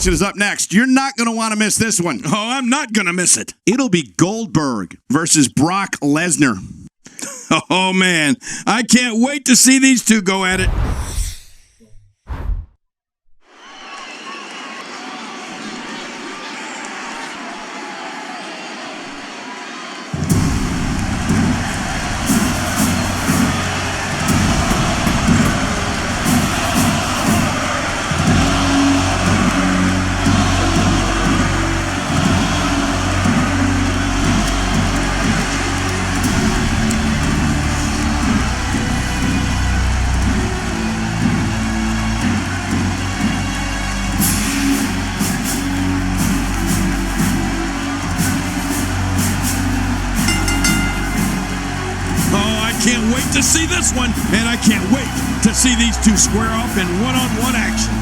action is up next. You're not going to want to miss this one. Oh, I'm not going to miss it. It'll be Goldberg versus Brock Lesnar. Oh, man. I can't wait to see these two go at it. Can't wait to see this one, and I can't wait to see these two square off in one-on-one action.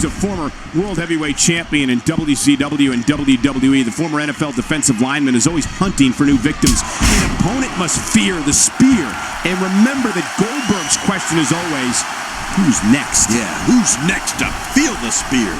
A former World Heavyweight Champion in WCW and WWE, the former NFL defensive lineman is always hunting for new victims. An opponent must fear the spear. And remember that Goldberg's question is always, who's next? Yeah, who's next to feel the spear?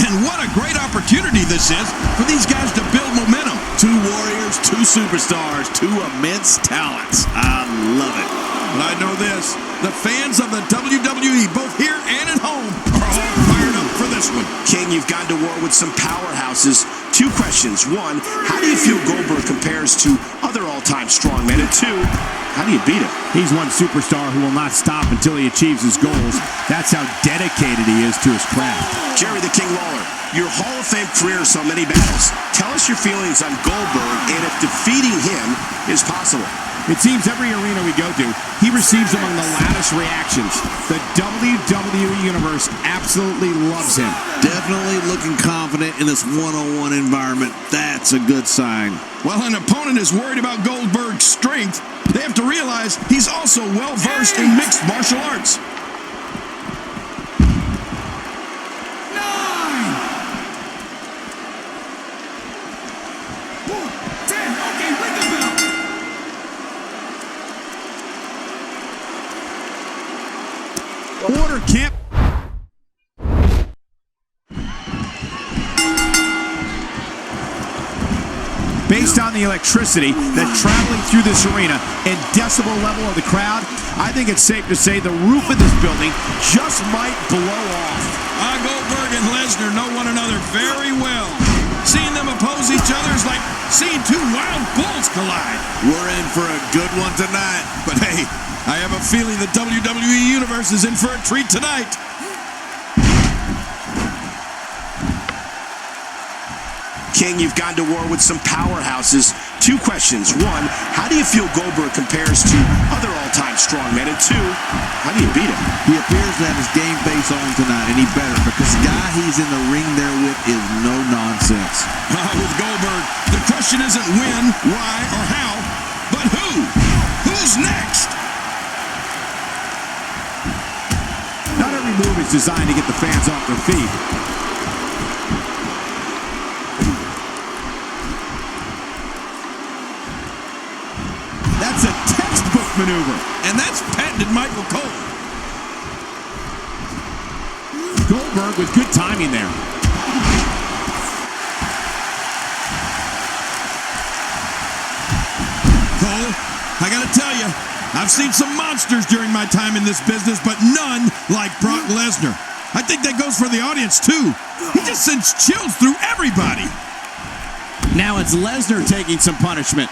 And what a great opportunity this is for these guys to build momentum. Two warriors, two superstars, two immense talents. I love it. But I know this, the fans of the WWE, both here and at home, are all fired up for this one. King, you've gone to war with some powerhouses. Two questions. One, how do you feel Goldberg compares to other all-time strongmen? And two, how do you beat him? He's one superstar who will not stop until he achieves his goals. That's how dedicated he is to his craft. Jerry the King Lawler, your Hall of Fame career saw many battles. Tell us your feelings on Goldberg and if defeating him is possible. It seems every arena we go to, he receives among the loudest reactions. The WWE Universe absolutely loves him. Definitely looking confident in this one-on-one environment. That's a good sign. While an opponent is worried about Goldberg's strength, they have to realize he's also well-versed in mixed martial arts. Order, camp. Based on the electricity that's traveling through this arena and decibel level of the crowd, I think it's safe to say the roof of this building just might blow off. Goldberg and Lesnar know one another very well. Seeing them oppose each other is like seeing two wild bulls collide. We're in for a good one tonight. But hey, I have a feeling the WWE Universe is in for a treat tonight. King, you've gone to war with some powerhouses. Two questions. One, how do you feel Goldberg compares to other all-time strongmen? And two, how do you beat him? He appears to have his game face on tonight, and he better, because the guy he's in the ring there with is no nonsense. With Goldberg, the question isn't when, why, or how, but who? Who's next? Not every move is designed to get the fans off their feet. That's a textbook maneuver. And that's patented Michael Cole. Goldberg with good timing there. Cole, I gotta tell you, I've seen some monsters during my time in this business, but none like Brock Lesnar. I think that goes for the audience, too. He just sends chills through everybody. Now it's Lesnar taking some punishment.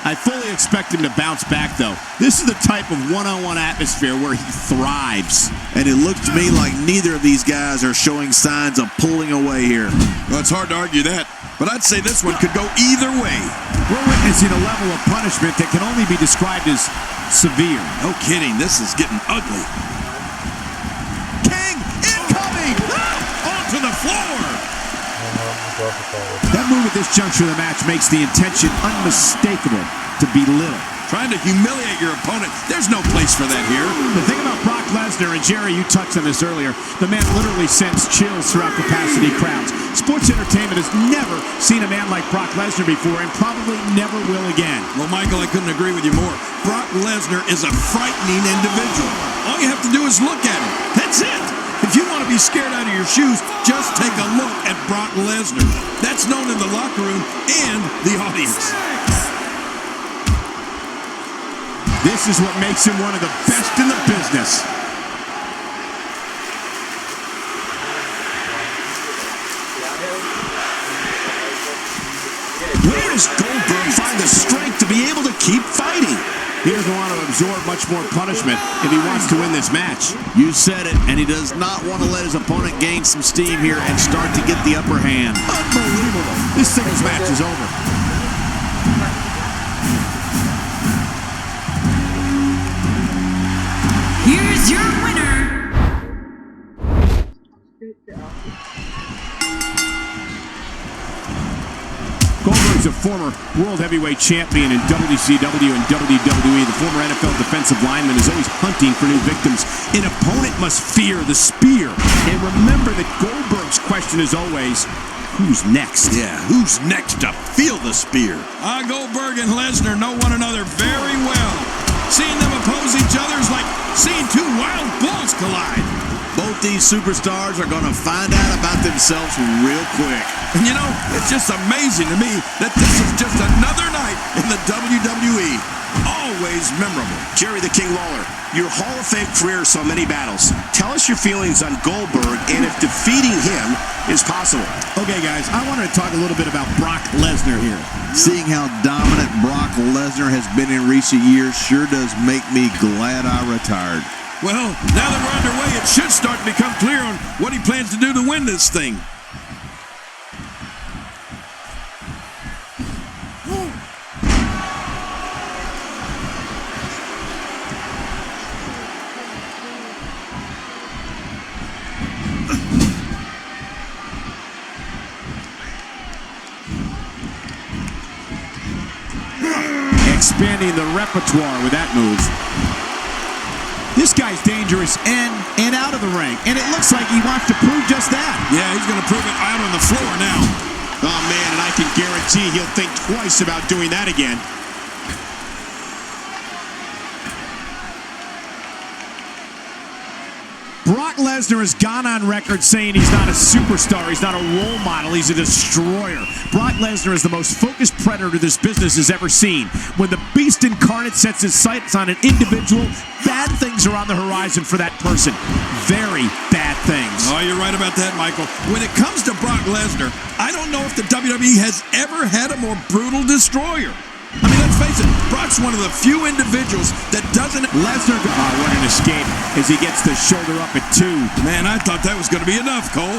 I fully expect him to bounce back, though. This is the type of one-on-one atmosphere where he thrives. And it looks to me like neither of these guys are showing signs of pulling away here. Well, it's hard to argue that, but I'd say this one could go either way. We're witnessing a level of punishment that can only be described as severe. No kidding, this is getting ugly. King incoming! Onto the floor! That move at this juncture of the match makes the intention unmistakable to belittle. Trying to humiliate your opponent. There's no place for that here. The thing about Brock Lesnar, and Jerry, you touched on this earlier, the man literally sends chills throughout capacity crowds. Sports entertainment has never seen a man like Brock Lesnar before and probably never will again. Well, Michael, I couldn't agree with you more. Brock Lesnar is a frightening individual. All you have to do is look at him. That's it. If you want to be scared out of your shoes, just take a look at Brock Lesnar. That's known in the locker room and the audience. This is what makes him one of the best in the business. Where does Goldberg find the strength to be able to keep fighting? He doesn't want to absorb much more punishment if he wants to win this match. You said it, and he does not want to let his opponent gain some steam here and start to get the upper hand. Unbelievable. This singles match is over. Here's your winner. Goldberg's a former World Heavyweight Champion in WCW and WWE. The former NFL defensive lineman is always hunting for new victims. An opponent must fear the spear. And remember that Goldberg's question is always, who's next? Yeah, who's next to feel the spear? Goldberg and Lesnar know one another very well. Seeing them oppose each other is like seeing two wild bulls collide. Both these superstars are going to find out about themselves real quick. And you know, it's just amazing to me that this is just another night in the WWE. Always memorable. Jerry the King Lawler, your Hall of Fame career, so many battles. Tell us your feelings on Goldberg and if defeating him is possible. Okay, guys, I wanted to talk a little bit about Brock Lesnar here. Seeing how dominant Brock Lesnar has been in recent years sure does make me glad I retired. Well, now that we're underway, it should start to become clear on what he plans to do to win this thing. Expanding the repertoire with that move. This guy's dangerous in and out of the ring, and it looks like he wants to prove just that. Yeah, he's going to prove it out on the floor now. Oh, man, and I can guarantee he'll think twice about doing that again. Brock Lesnar has gone on record saying he's not a superstar, he's not a role model, he's a destroyer. Brock Lesnar is the most focused predator this business has ever seen. When the beast incarnate sets his sights on an individual, bad things are on the horizon for that person. Very bad things. Oh, you're right about that, Michael. When it comes to Brock Lesnar, I don't know if the WWE has ever had a more brutal destroyer. I mean, let's face it, Brock's one of the few individuals that doesn't... Lesnar, what an escape as he gets the shoulder up at 2. Man, I thought that was going to be enough, Cole.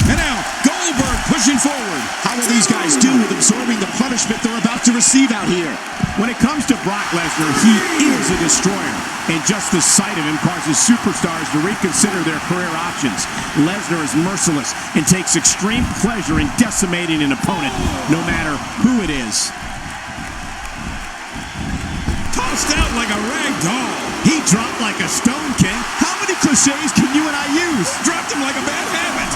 And now, Goldberg pushing forward. How will these guys do with absorbing the punishment they're about to receive out here? When it comes to Brock Lesnar, he is a destroyer. And just the sight of him causes superstars to reconsider their career options. Lesnar is merciless and takes extreme pleasure in decimating an opponent, no matter who it is. Tossed out like a rag doll. He dropped like a stone, King. How many cliches can you and I use? Dropped him like a bad habit.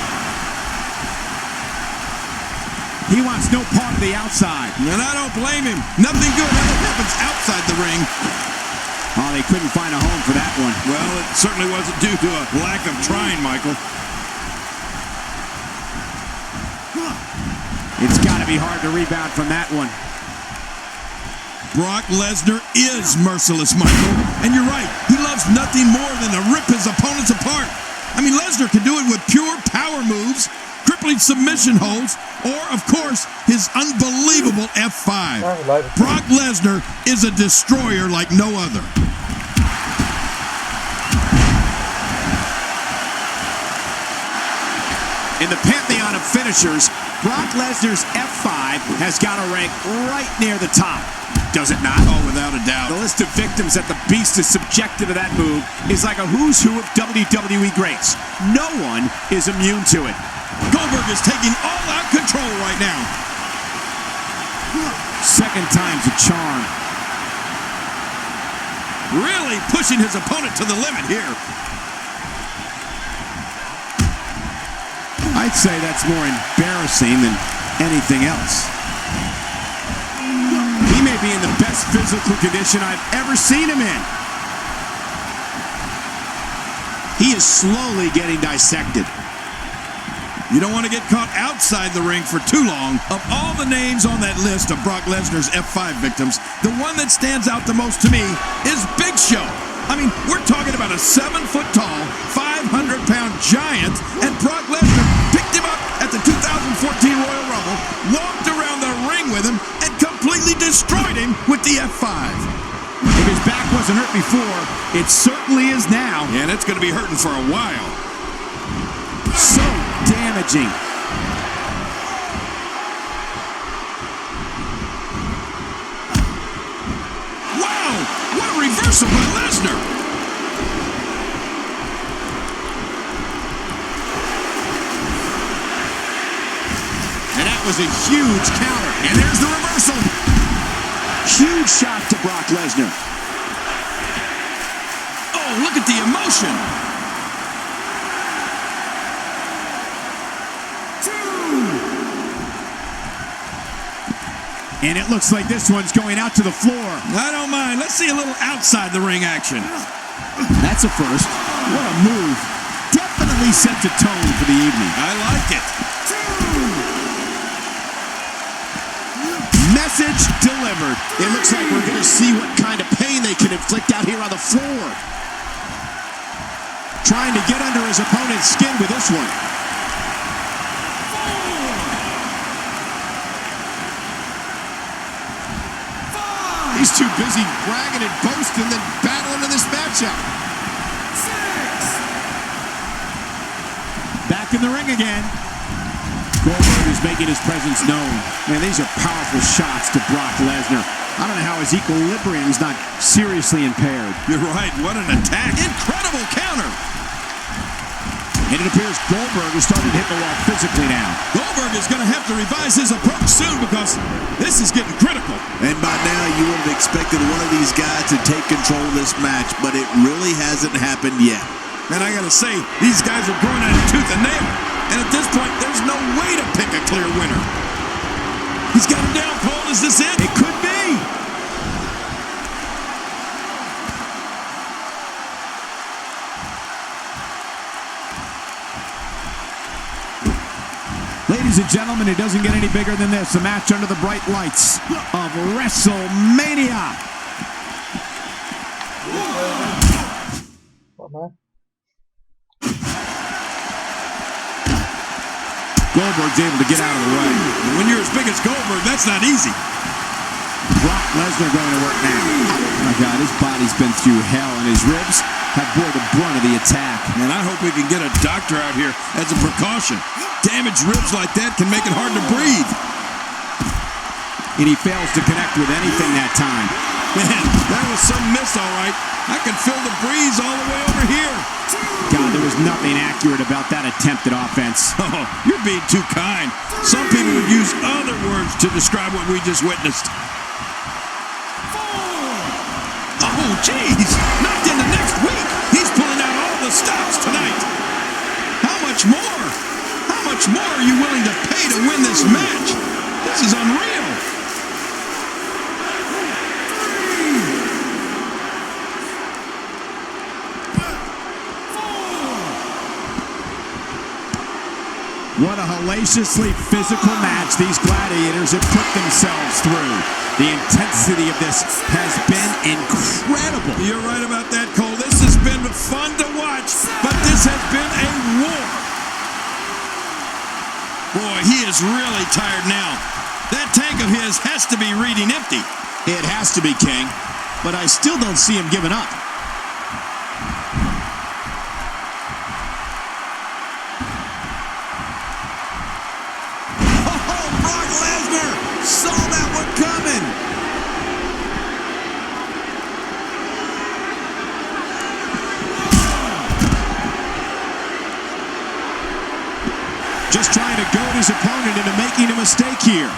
He wants no part of the outside. And I don't blame him. Nothing good ever happens outside the ring. Oh, they couldn't find a home for that one. Well, it certainly wasn't due to a lack of trying, Michael. It's got to be hard to rebound from that one. Brock Lesnar is merciless, Michael. And you're right. He loves nothing more than to rip his opponents apart. I mean, Lesnar can do it with pure power moves, crippling submission holds, or, of course, his unbelievable F5. Brock Lesnar is a destroyer like no other. In the pantheon of finishers, Brock Lesnar's F5 has got to rank right near the top. does it not? Oh, without a doubt. The list of victims that the Beast is subjected to that move is like a who's who of WWE greats. No one is immune to it. Goldberg is taking all-out control right now. Second time's a charm. Really pushing his opponent to the limit here. I'd say that's more embarrassing than anything else. He may be in the best physical condition I've ever seen him in. He is slowly getting dissected. You don't want to get caught outside the ring for too long. Of all the names on that list of Brock Lesnar's F5 victims, the one that stands out the most to me is Big Show. I mean, we're talking about a 7-foot-tall, 500-pound giant, and Brock Lesnar picked him up at the 2014 Royal Rumble, walked around the ring with him, and completely destroyed him with the F5. If his back wasn't hurt before, it certainly is now. And it's going to be hurting for a while. So damaging. Wow! What a reversal by Lesnar! And that was a huge counter. And there's the reversal. Huge shot to Brock Lesnar. Oh, look at the emotion. And it looks like this one's going out to the floor. I don't mind. Let's see a little outside the ring action. That's a first. What a move. Definitely sets a tone for the evening. I like it. Message delivered. It looks like we're going to see what kind of pain they can inflict out here on the floor. Trying to get under his opponent's skin with this one. He's too busy bragging and boasting than battling in this matchup. Back in the ring again. Goldberg is making his presence known. Man, these are powerful shots to Brock Lesnar. I don't know how his equilibrium is not seriously impaired. You're right. What an attack. Incredible counter. And it appears Goldberg is starting to hit the wall physically now. Goldberg is going to have to revise his approach soon because this is getting critical. And by now, you would have expected one of these guys to take control of this match, but it really hasn't happened yet. And I got to say, these guys are going at it tooth and nail. And at this point, there's no way to pick a clear winner. He's got him down cold. Is this it? It could be. Ladies and gentlemen, it doesn't get any bigger than this. A match under the bright lights of WrestleMania. Goldberg's able to get out of the way. And when you're as big as Goldberg, that's not easy. Brock Lesnar going to work now. Oh my God, his body's been through hell, and his ribs have bore the brunt of the attack. And I hope we can get a doctor out here as a precaution. Damaged ribs like that can make it hard to breathe. And he fails to connect with anything that time. Man, that was some miss, all right. I could feel the breeze all the way over here. God, there was nothing accurate about that attempted offense. Oh, you're being too kind. Some people would use other words to describe what we just witnessed. Oh, jeez. Knocked into next week. He's pulling out all the stops tonight. How much more? How much more are you willing to pay to win this match? This is unreal. What a hellaciously physical match these gladiators have put themselves through. The intensity of this has been incredible. You're right about that, Cole. This has been fun to watch, but this has been a war. Boy, he is really tired now. That tank of his has to be reading empty. It has to be, King, but I still don't see him giving up. Just trying to goad his opponent into making a mistake here.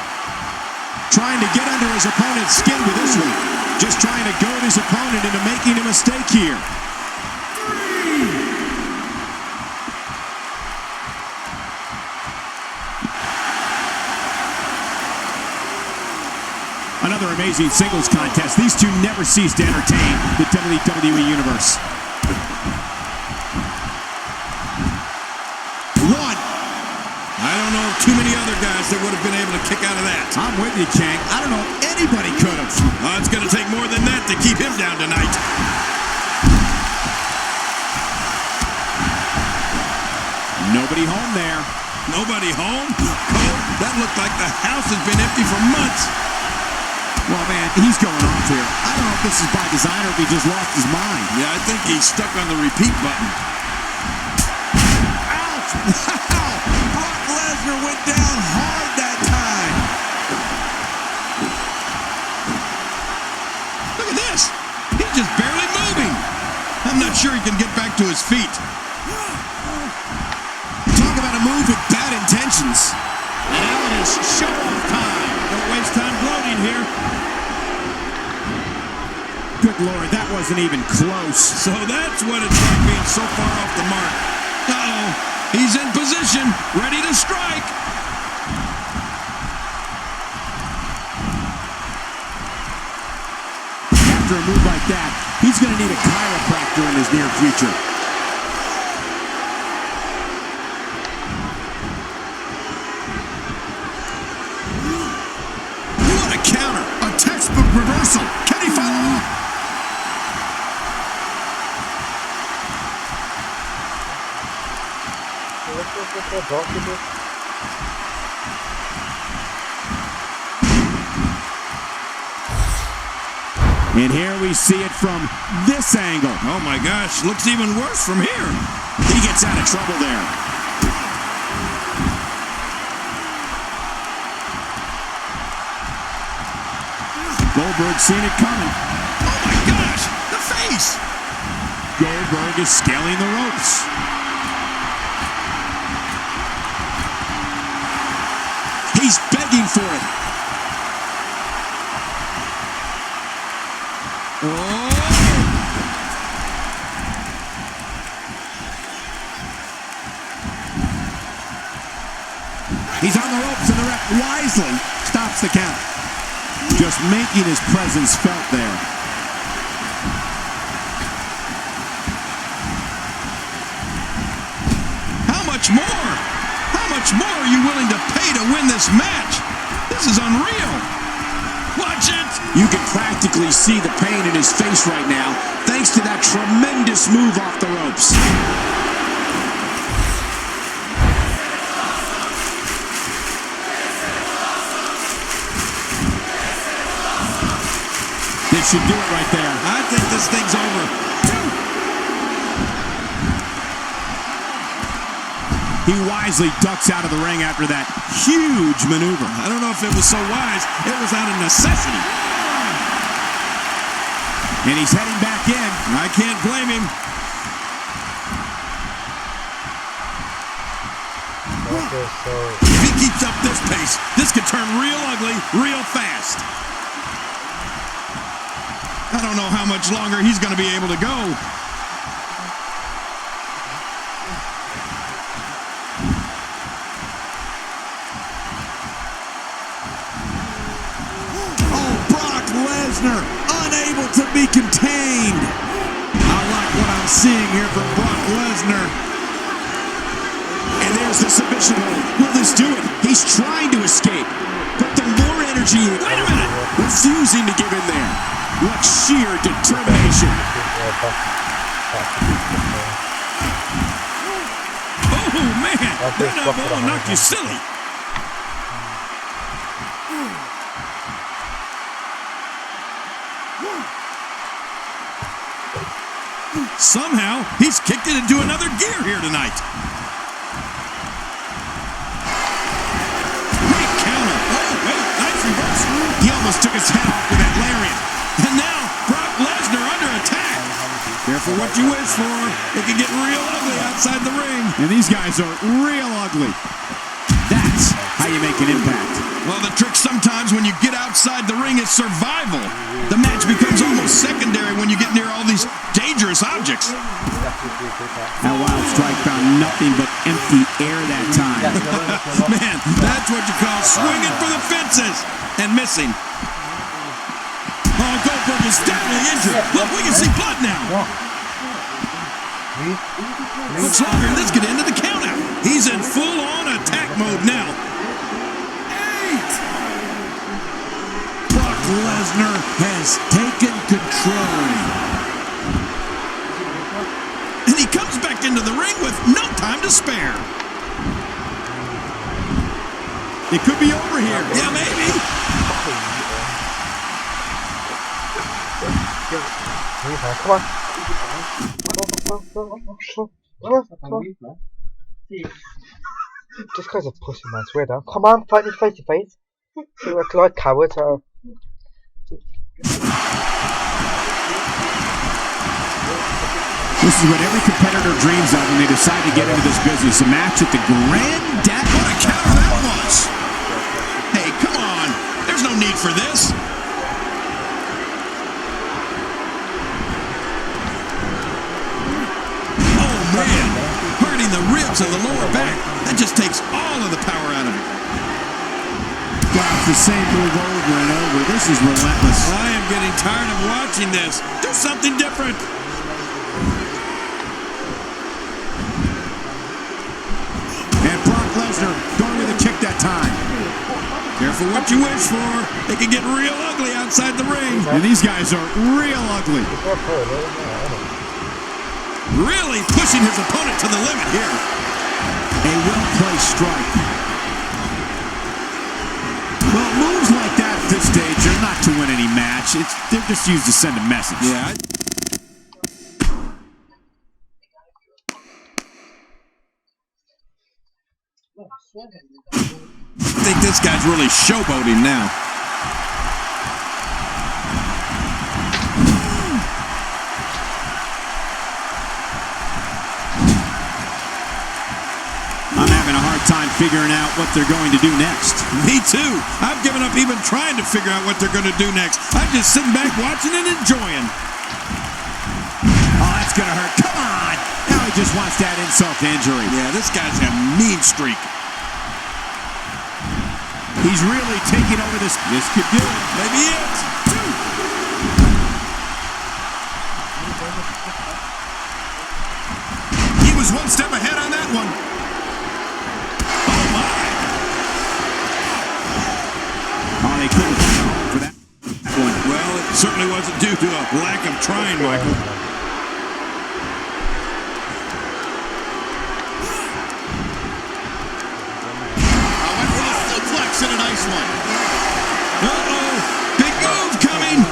Trying to get under his opponent's skin with this one. Just trying to goad his opponent into making a mistake here. Another amazing singles contest. These two never cease to entertain the WWE Universe. One. I don't know too many other guys that would have been able to kick out of that. I'm with you, King. I don't know if anybody could have. It's going to take more than that to keep him down tonight. Nobody home there. Nobody home? Cole, that looked like the house has been empty for months. Well, man, he's going off here. I don't know if this is by design or if he just lost his mind. Yeah, I think he's stuck on the repeat button. Ouch! Wow! Brock Lesnar went down hard that time. Look at this. He's just barely moving. I'm not sure he can get back to his feet. Talk about a move with bad intentions. And now it is show-off time. Don't waste time gloating here. Good Lord, that wasn't even close. So that's what it's like being so far off the mark. Uh-oh. He's in position, ready to strike. After a move like that, he's going to need a chiropractor in his near future. What a counter. A textbook reversal. Can he follow up? And here we see it from this angle. Oh my gosh, looks even worse from here. He gets out of trouble there. Goldberg seen it coming. Oh my gosh, the face. Goldberg is scaling the ropes. He's begging for it. Oh! He's on the ropes and the ref wisely stops the count. Just making his presence felt there. How much more? How much more are you willing to pay to win this match? This is unreal. Watch it. You can practically see the pain in his face right now, thanks to that tremendous move off the ropes. This should do it right there. I think this thing's over. He wisely ducks out of the ring after that huge maneuver. I don't know if it was so wise. It was out of necessity. And he's heading back in. I can't blame him. If he keeps up this pace, this could turn real ugly real fast. I don't know how much longer he's going to be able to go. Oh, Brock Lesnar, unable to be contained. I like what I'm seeing here from Brock Lesnar. And there's the submission hold. Will this do it? He's trying to escape. But the more energy... Wait a minute. Refusing to give in there. What sheer determination. Oh, man. That elbow knocked you silly. Somehow, he's kicked it into another gear here tonight. Great counter. Oh, wait, nice reverse. He almost took his head off with that lariat. And now, Brock Lesnar under attack. Careful Careful what you wish for. It can get real ugly outside the ring. And these guys are real ugly. That's how you make an impact. Well, the trick sometimes when you get outside the ring is survival. The match becomes almost secondary when you get near all these dangerous objects. That wild strike found nothing but empty air that time. Man, that's what you call swinging for the fences and missing. Oh, Goldberg is definitely injured. Look, we can see blood now. Looks longer than this could end the countout. He's in full-on attack mode now. 8. Brock Lesnar has taken control. And he comes back into the ring with no time to spare. It could be over here. Yeah, maybe. Come on. This guy's a pussy, man. Swear down. Come on, fight me face to face. See what like cowards are. This is what every competitor dreams of when they decide to get into this business. A match at the Granddad. What a counter that was. Hey, come on. There's no need for this. Man, hurting the ribs and the lower back. That just takes all of the power out of it. Got the same move over and over. This is relentless. I am getting tired of watching this. Do something different. And Brock Lesnar going with a kick that time. Careful what you wish for. It can get real ugly outside the ring. And these guys are real ugly. Really pushing his opponent to the limit here. A well-placed strike. Well, moves like that at this stage are not to win any match. They're just used to send a message. Yeah. I think this guy's really showboating now. Time figuring out what they're going to do next. Me too. I've given up even trying to figure out what they're going to do next. I'm just sitting back watching and enjoying. Oh, that's going to hurt. Come on. Now he just wants that insult to injury. Yeah, this guy's a mean streak. He's really taking over this. This could do it. Maybe it. He was one step ahead on that one. Oh, they couldn't for that one. Well, it certainly wasn't due to a lack of trying, Michael. Went for the suplex and a nice one. Uh-oh, big move coming.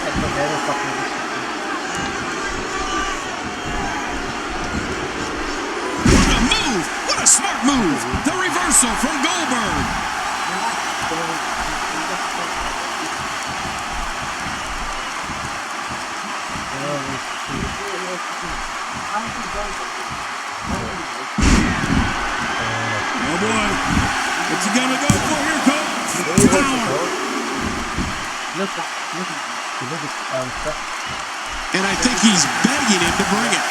What a move! What a smart move! The reversal from Goldberg. Oh boy, what's he gonna go for here, Coach? Power. And I think he's begging him to bring it.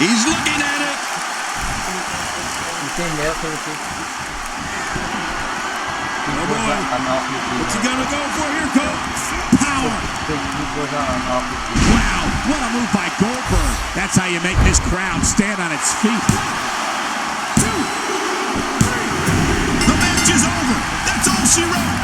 He's looking at it. Oh boy, what's he gonna go for here, Coach? Power. Wow, what a move by Goldberg. That's how you make this crowd stand on its feet. 2, 3. The match is over. That's all she wrote.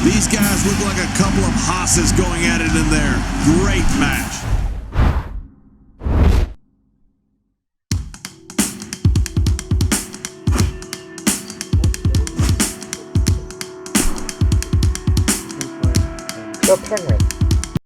These guys look like a couple of hosses going at it in there. Great match. You're playing with.